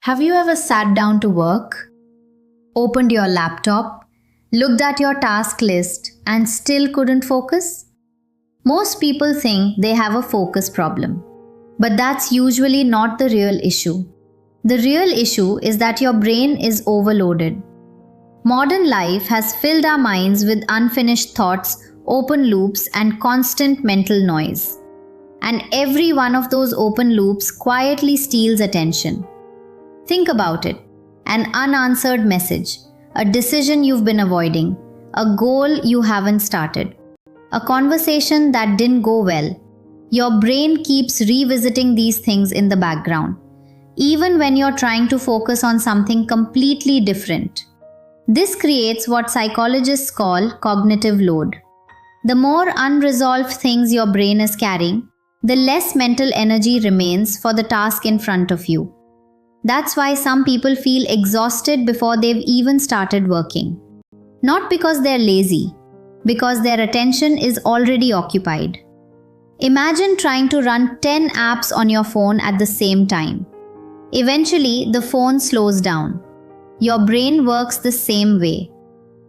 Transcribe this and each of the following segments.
Have you ever sat down to work, opened your laptop, looked at your task list, and still couldn't focus? Most people think they have a focus problem, but that's usually not the real issue. The real issue is that your brain is overloaded. Modern life has filled our minds with unfinished thoughts, open loops, and constant mental noise. And every one of those open loops quietly steals attention. Think about it. An unanswered message, a decision you've been avoiding, a goal you haven't started, a conversation that didn't go well. Your brain keeps revisiting these things in the background, even when you're trying to focus on something completely different. This creates what psychologists call cognitive load. The more unresolved things your brain is carrying, the less mental energy remains for the task in front of you. That's why some people feel exhausted before they've even started working. Not because they're lazy, because their attention is already occupied. Imagine trying to run 10 apps on your phone at the same time. Eventually, the phone slows down. Your brain works the same way.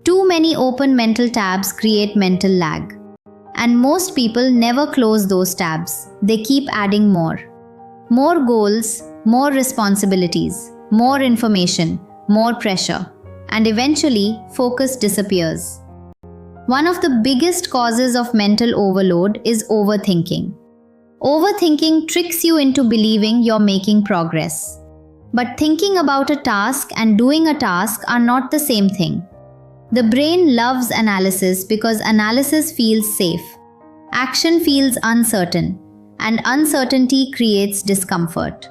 Too many open mental tabs create mental lag. And most people never close those tabs. They keep adding more. More goals, more responsibilities, more information, more pressure. And eventually, focus disappears. One of the biggest causes of mental overload is overthinking. Overthinking tricks you into believing you're making progress. But thinking about a task and doing a task are not the same thing. The brain loves analysis because analysis feels safe. Action feels uncertain, and uncertainty creates discomfort.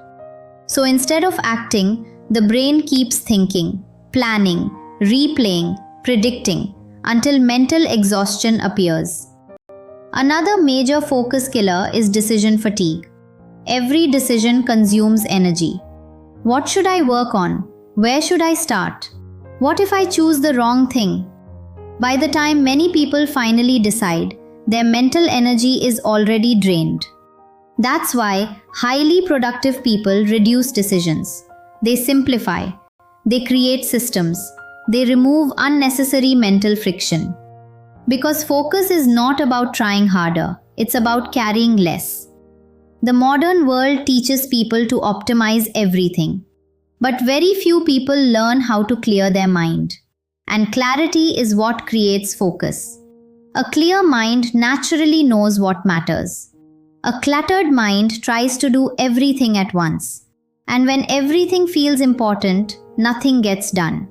So instead of acting, the brain keeps thinking, planning, replaying, predicting, until mental exhaustion appears. Another major focus killer is decision fatigue. Every decision consumes energy. What should I work on? Where should I start? What if I choose the wrong thing? By the time many people finally decide, their mental energy is already drained. That's why highly productive people reduce decisions. They simplify. They create systems. They remove unnecessary mental friction. Because focus is not about trying harder, it's about carrying less. The modern world teaches people to optimize everything. But very few people learn how to clear their mind. And clarity is what creates focus. A clear mind naturally knows what matters. A cluttered mind tries to do everything at once. And when everything feels important, nothing gets done.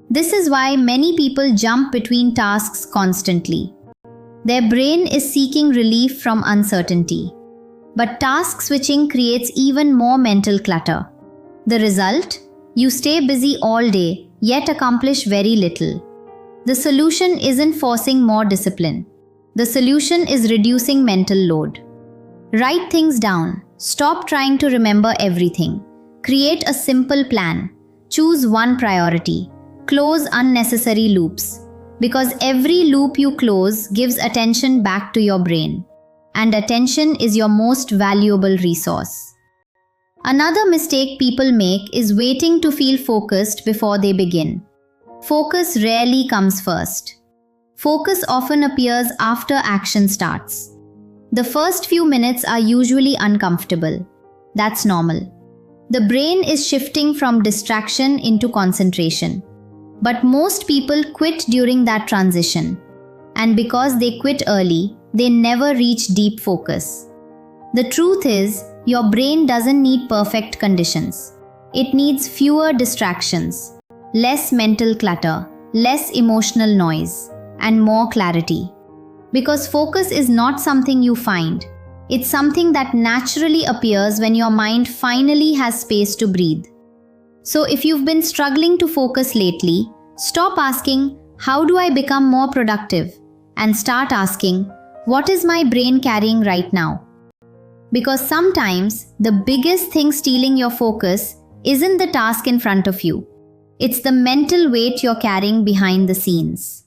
This is why many people jump between tasks constantly. Their brain is seeking relief from uncertainty. But task switching creates even more mental clutter. The result? You stay busy all day, yet accomplish very little. The solution isn't forcing more discipline. The solution is reducing mental load. Write things down. Stop trying to remember everything. Create a simple plan. Choose one priority. Close unnecessary loops. Because every loop you close gives attention back to your brain. And attention is your most valuable resource. Another mistake people make is waiting to feel focused before they begin. Focus rarely comes first. Focus often appears after action starts. The first few minutes are usually uncomfortable. That's normal. The brain is shifting from distraction into concentration. But most people quit during that transition. And because they quit early, they never reach deep focus. The truth is, your brain doesn't need perfect conditions. It needs fewer distractions, less mental clutter, less emotional noise, and more clarity. Because focus is not something you find. It's something that naturally appears when your mind finally has space to breathe. So if you've been struggling to focus lately, stop asking, how do I become more productive? And start asking, what is my brain carrying right now? Because sometimes the biggest thing stealing your focus isn't the task in front of you. It's the mental weight you're carrying behind the scenes.